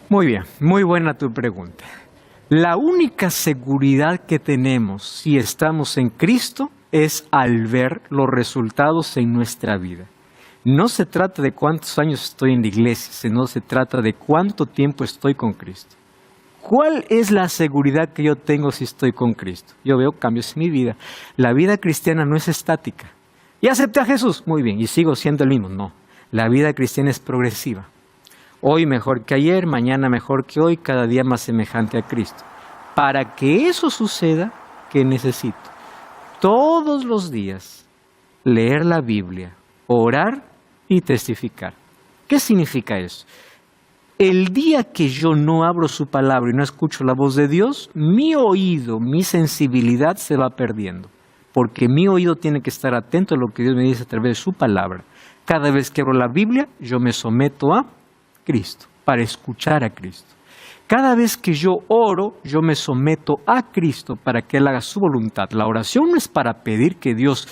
Muy bien, muy buena tu pregunta. La única seguridad que tenemos si estamos en Cristo es al ver los resultados en nuestra vida. No se trata de cuántos años estoy en la iglesia, sino se trata de cuánto tiempo estoy con Cristo. ¿Cuál es la seguridad que yo tengo si estoy con Cristo? Yo veo cambios en mi vida. La vida cristiana no es estática. ¿Y acepté a Jesús? Muy bien, y sigo siendo el mismo. No, la vida cristiana es progresiva. Hoy mejor que ayer, mañana mejor que hoy, cada día más semejante a Cristo. Para que eso suceda, ¿qué necesito? Todos los días leer la Biblia, orar y testificar. ¿Qué significa eso? El día que yo no abro su palabra y no escucho la voz de Dios, mi oído, mi sensibilidad se va perdiendo. Porque mi oído tiene que estar atento a lo que Dios me dice a través de su palabra. Cada vez que abro la Biblia, yo me someto a Cristo, para escuchar a Cristo. Cada vez que yo oro, yo me someto a Cristo para que Él haga su voluntad. La oración no es para pedir que Dios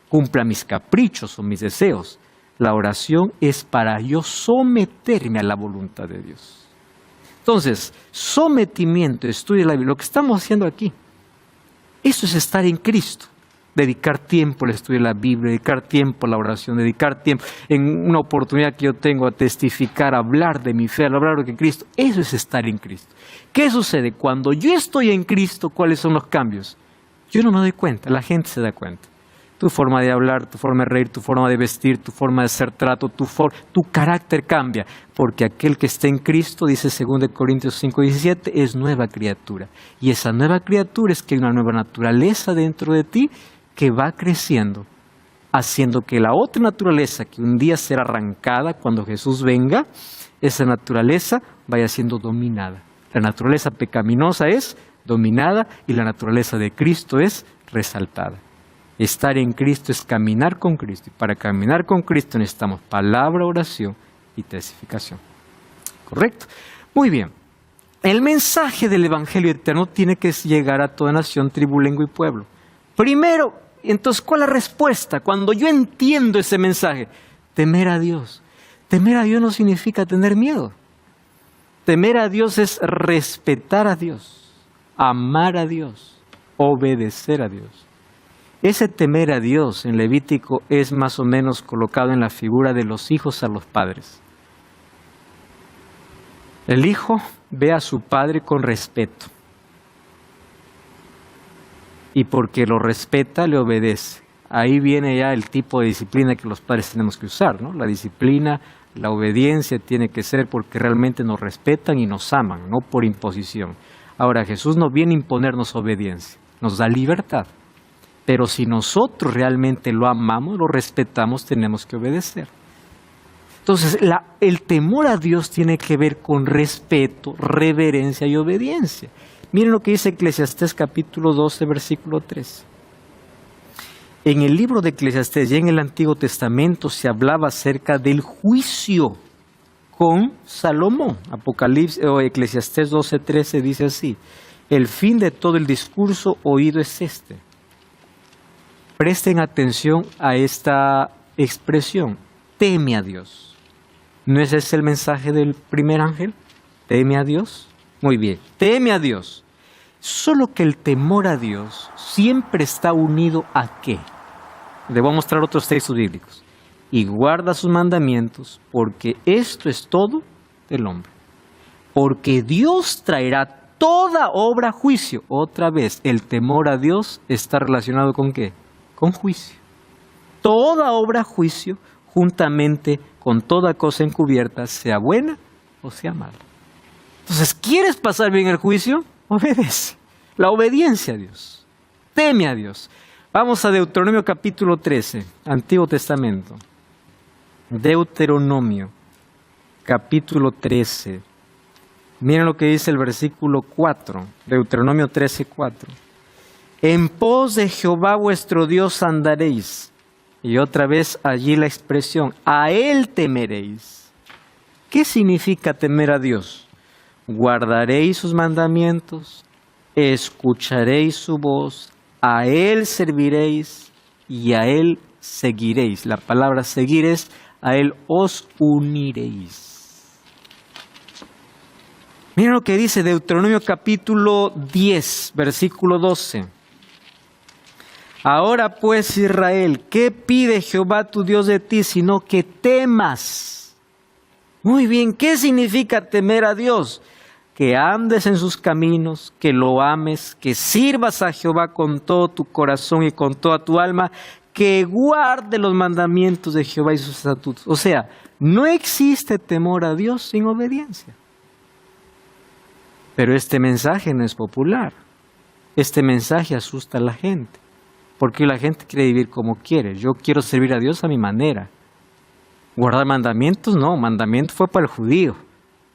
cumpla mis caprichos o mis deseos. La oración es para yo someterme a la voluntad de Dios. Entonces, sometimiento, estudio de la Biblia, lo que estamos haciendo aquí, eso es estar en Cristo. Dedicar tiempo al estudio de la Biblia, dedicar tiempo a la oración, dedicar tiempo en una oportunidad que yo tengo a testificar, a hablar de mi fe, a hablar de Cristo. Eso es estar en Cristo. ¿Qué sucede? Cuando yo estoy en Cristo, ¿cuáles son los cambios? Yo no me doy cuenta, la gente se da cuenta. Tu forma de hablar, tu forma de reír, tu forma de vestir, tu forma de hacer trato, tu carácter cambia. Porque aquel que está en Cristo, dice 2 Corintios 5:17, es nueva criatura. Y esa nueva criatura es que hay una nueva naturaleza dentro de ti que va creciendo, haciendo que la otra naturaleza que un día será arrancada cuando Jesús venga, esa naturaleza vaya siendo dominada. La naturaleza pecaminosa es dominada y la naturaleza de Cristo es resaltada. Estar en Cristo es caminar con Cristo. Y para caminar con Cristo necesitamos palabra, oración y testificación. ¿Correcto? Muy bien. El mensaje del Evangelio eterno tiene que llegar a toda nación, tribu, lengua y pueblo. Primero, entonces, ¿cuál es la respuesta? Cuando yo entiendo ese mensaje, temer a Dios. Temer a Dios no significa tener miedo. Temer a Dios es respetar a Dios, amar a Dios, obedecer a Dios. Ese temer a Dios en Levítico es más o menos colocado en la figura de los hijos a los padres. El hijo ve a su padre con respeto. Y porque lo respeta, le obedece. Ahí viene ya el tipo de disciplina que los padres tenemos que usar, ¿no? La disciplina, la obediencia tiene que ser porque realmente nos respetan y nos aman, no por imposición. Ahora, Jesús no viene a imponernos obediencia, nos da libertad. Pero si nosotros realmente lo amamos, lo respetamos, tenemos que obedecer. Entonces, el temor a Dios tiene que ver con respeto, reverencia y obediencia. Miren lo que dice Eclesiastés capítulo 12, versículo 3. En el libro de Eclesiastés y en el Antiguo Testamento se hablaba acerca del juicio con Salomón. Apocalipsis o Eclesiastés 12, 13 dice así: el fin de todo el discurso oído es este. Presten atención a esta expresión, teme a Dios. ¿No es ese el mensaje del primer ángel? ¿Teme a Dios? Muy bien, teme a Dios. Solo que el temor a Dios siempre está unido ¿a qué? Le voy a mostrar otros textos bíblicos. Y guarda sus mandamientos, porque esto es todo del hombre. Porque Dios traerá toda obra a juicio. Otra vez, el temor a Dios está relacionado ¿con qué? Con juicio. Toda obra a juicio, juntamente con toda cosa encubierta, sea buena o sea mala. Entonces, ¿quieres pasar bien el juicio? Obedece. La obediencia a Dios. Teme a Dios. Vamos a Deuteronomio capítulo 13, Antiguo Testamento. Deuteronomio capítulo 13. Miren lo que dice el versículo 4. Deuteronomio 13, 4. En pos de Jehová vuestro Dios andaréis. Y otra vez allí la expresión, a Él temeréis. ¿Qué significa temer a Dios? Guardaréis sus mandamientos, escucharéis su voz, a Él serviréis y a Él seguiréis. La palabra seguir es, a Él os uniréis. Miren lo que dice Deuteronomio capítulo 10, versículo 12. Ahora pues, Israel, ¿qué pide Jehová tu Dios de ti, sino que temas? Muy bien, ¿qué significa temer a Dios? Que andes en sus caminos, que lo ames, que sirvas a Jehová con todo tu corazón y con toda tu alma, que guarde los mandamientos de Jehová y sus estatutos. O sea, no existe temor a Dios sin obediencia. Pero este mensaje no es popular. Este mensaje asusta a la gente. Porque la gente quiere vivir como quiere. Yo quiero servir a Dios a mi manera. Guardar mandamientos, no. Mandamiento fue para el judío.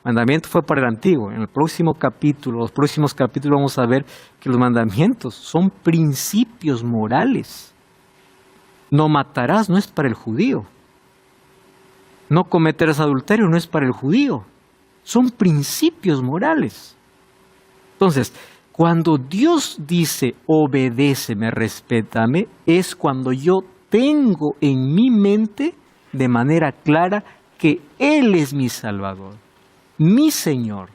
Mandamiento fue para el antiguo. En el próximo capítulo, los próximos capítulos vamos a ver que los mandamientos son principios morales. No matarás no es para el judío. No cometerás adulterio no es para el judío. Son principios morales. Entonces, cuando Dios dice, obedéceme, respétame, es cuando yo tengo en mi mente de manera clara que Él es mi Salvador, mi Señor.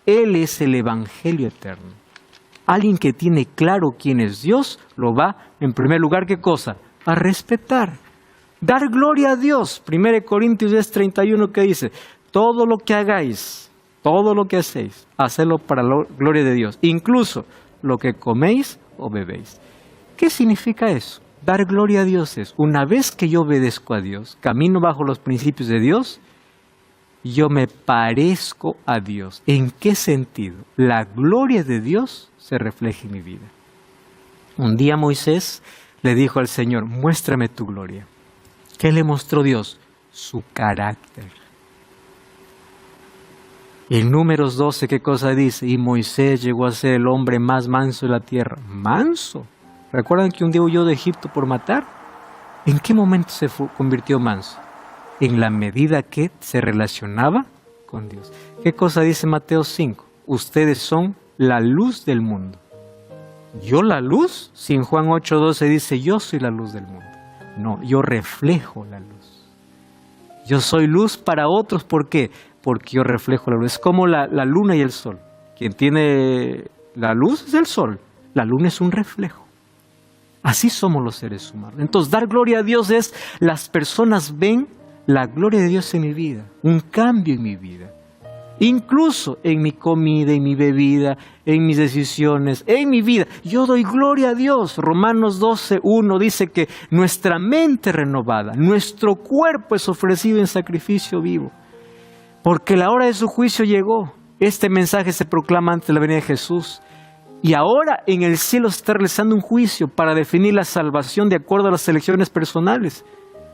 Él es el Evangelio eterno. Alguien que tiene claro quién es Dios, lo va, en primer lugar, ¿qué cosa? A respetar. Dar gloria a Dios. 1 Corintios 10:31 que dice, todo lo que hagáis, todo lo que hacéis, hacedlo para la gloria de Dios. Incluso lo que coméis o bebéis. ¿Qué significa eso? Dar gloria a Dios es, una vez que yo obedezco a Dios, camino bajo los principios de Dios, yo me parezco a Dios. ¿En qué sentido? La gloria de Dios se refleja en mi vida. Un día Moisés le dijo al Señor, muéstrame tu gloria. ¿Qué le mostró Dios? Su carácter. En Números 12, ¿qué cosa dice? Y Moisés llegó a ser el hombre más manso de la tierra. ¿Manso? ¿Recuerdan que un día huyó de Egipto por matar? ¿En qué momento se convirtió manso? En la medida que se relacionaba con Dios. ¿Qué cosa dice Mateo 5? Ustedes son la luz del mundo. ¿Yo la luz? Si en Juan 8:12 dice, yo soy la luz del mundo. No, yo reflejo la luz. Yo soy luz para otros, ¿por qué? Porque yo reflejo la luz. Es como la luna y el sol. Quien tiene la luz es el sol. La luna es un reflejo. Así somos los seres humanos. Entonces, dar gloria a Dios es, las personas ven la gloria de Dios en mi vida, un cambio en mi vida. Incluso en mi comida, en mi bebida, en mis decisiones, en mi vida. Yo doy gloria a Dios. Romanos 12:1 dice que nuestra mente renovada, nuestro cuerpo es ofrecido en sacrificio vivo. Porque la hora de su juicio llegó. Este mensaje se proclama antes de la venida de Jesús. Y ahora en el cielo se está realizando un juicio para definir la salvación de acuerdo a las elecciones personales.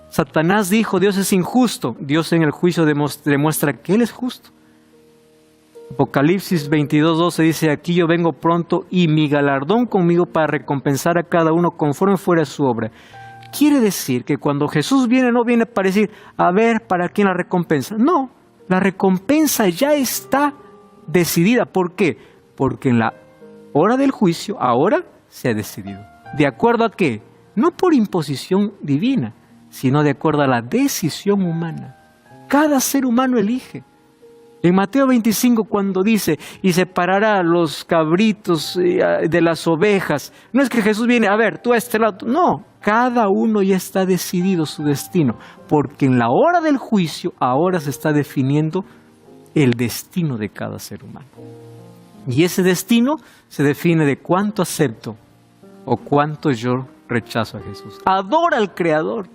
Satanás dijo, Dios es injusto. Dios en el juicio demuestra que Él es justo. Apocalipsis 22:12 dice, aquí yo vengo pronto y mi galardón conmigo para recompensar a cada uno conforme fuera su obra. Quiere decir que cuando Jesús viene, no viene para decir, a ver, ¿para quién la recompensa? No, la recompensa ya está decidida. ¿Por qué? Porque en la hora del juicio, ahora se ha decidido. ¿De acuerdo a qué? No por imposición divina, sino de acuerdo a la decisión humana. Cada ser humano elige. En Mateo 25, cuando dice, y separará los cabritos de las ovejas, no es que Jesús viene, a ver, tú a este lado. No, cada uno ya está decidido su destino, porque en la hora del juicio, ahora se está definiendo el destino de cada ser humano. Y ese destino se define de cuánto acepto o cuánto yo rechazo a Jesús. Adora al Creador.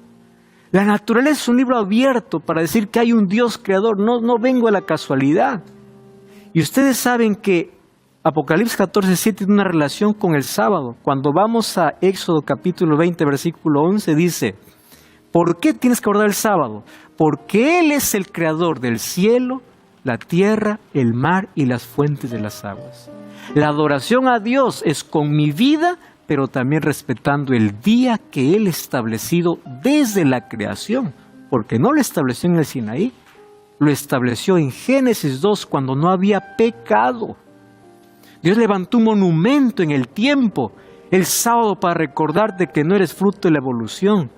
La naturaleza es un libro abierto para decir que hay un Dios creador. No vengo a la casualidad. Y ustedes saben que Apocalipsis 14:7 tiene una relación con el sábado. Cuando vamos a Éxodo capítulo 20, versículo 11, dice, ¿por qué tienes que guardar el sábado? Porque Él es el creador del cielo, la tierra, el mar y las fuentes de las aguas. La adoración a Dios es con mi vida, pero también respetando el día que Él establecido desde la creación, porque no lo estableció en el Sinaí, lo estableció en Génesis 2 cuando no había pecado. Dios levantó un monumento en el tiempo, el sábado, para recordarte que no eres fruto de la evolución,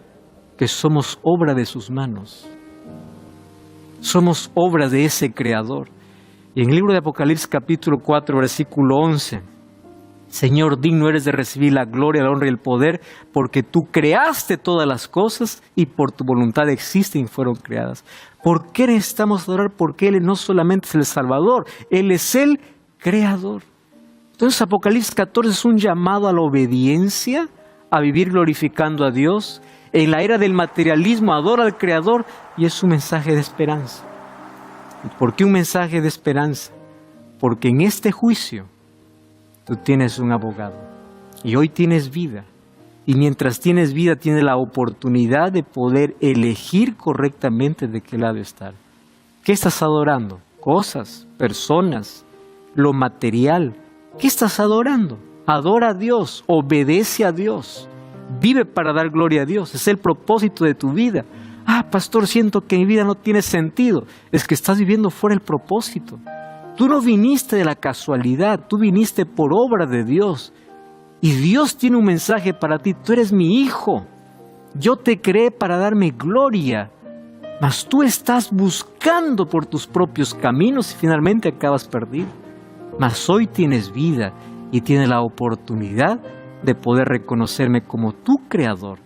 que somos obra de sus manos. Somos obra de ese Creador. Y en el libro de Apocalipsis capítulo 4, versículo 11, Señor, digno eres de recibir la gloria, la honra y el poder, porque tú creaste todas las cosas y por tu voluntad existen y fueron creadas. ¿Por qué necesitamos adorar? Porque Él no solamente es el Salvador, Él es el Creador. Entonces Apocalipsis 14 es un llamado a la obediencia, a vivir glorificando a Dios. En la era del materialismo, adora al Creador, y es un mensaje de esperanza. ¿Por qué un mensaje de esperanza? Porque en este juicio tú tienes un abogado y hoy tienes vida. Y mientras tienes vida, tienes la oportunidad de poder elegir correctamente de qué lado estar. ¿Qué estás adorando? Cosas, personas, lo material. ¿Qué estás adorando? Adora a Dios, obedece a Dios. Vive para dar gloria a Dios. Es el propósito de tu vida. Ah, pastor, siento que mi vida no tiene sentido. Es que estás viviendo fuera del propósito. Tú no viniste de la casualidad, tú viniste por obra de Dios. Y Dios tiene un mensaje para ti. Tú eres mi hijo. Yo te creé para darme gloria. Mas tú estás buscando por tus propios caminos y finalmente acabas perdido. Mas hoy tienes vida y tiene la oportunidad de poder reconocerme como tu creador,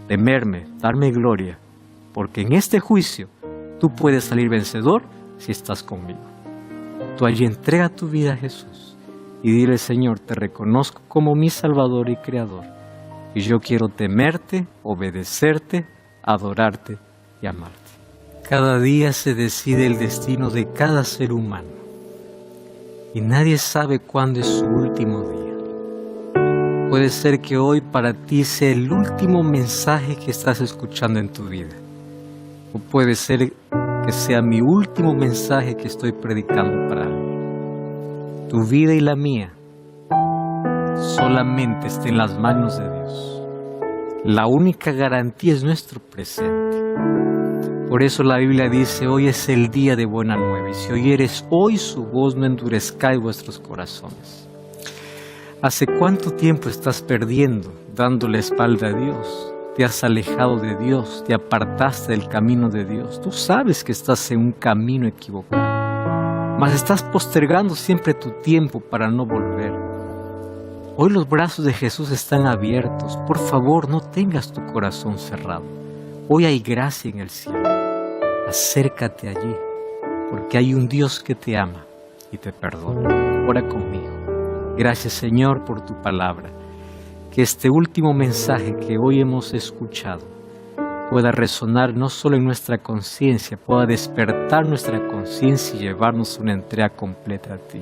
temerme, darme gloria, porque en este juicio tú puedes salir vencedor si estás conmigo. Tú allí entrega tu vida a Jesús y dile: Señor, te reconozco como mi Salvador y Creador, y yo quiero temerte, obedecerte, adorarte y amarte. Cada día se decide el destino de cada ser humano y nadie sabe cuándo es su último día. Puede ser que hoy para ti sea el último mensaje que estás escuchando en tu vida, o puede ser que sea mi último mensaje que estoy predicando para alguien. Tu vida y la mía solamente está en las manos de Dios. La única garantía es nuestro presente. Por eso la Biblia dice: hoy es el día de buena nueva, y si oyeres hoy su voz, no endurezcáis vuestros corazones. ¿Hace cuánto tiempo estás perdiendo, dando la espalda a Dios? Te has alejado de Dios, te apartaste del camino de Dios. Tú sabes que estás en un camino equivocado, mas estás postergando siempre tu tiempo para no volver. Hoy los brazos de Jesús están abiertos. Por favor, no tengas tu corazón cerrado. Hoy hay gracia en el cielo. Acércate allí, porque hay un Dios que te ama y te perdona. Ora conmigo. Gracias, Señor, por tu palabra. Que este último mensaje que hoy hemos escuchado pueda resonar no solo en nuestra conciencia, pueda despertar nuestra conciencia y llevarnos una entrega completa a ti.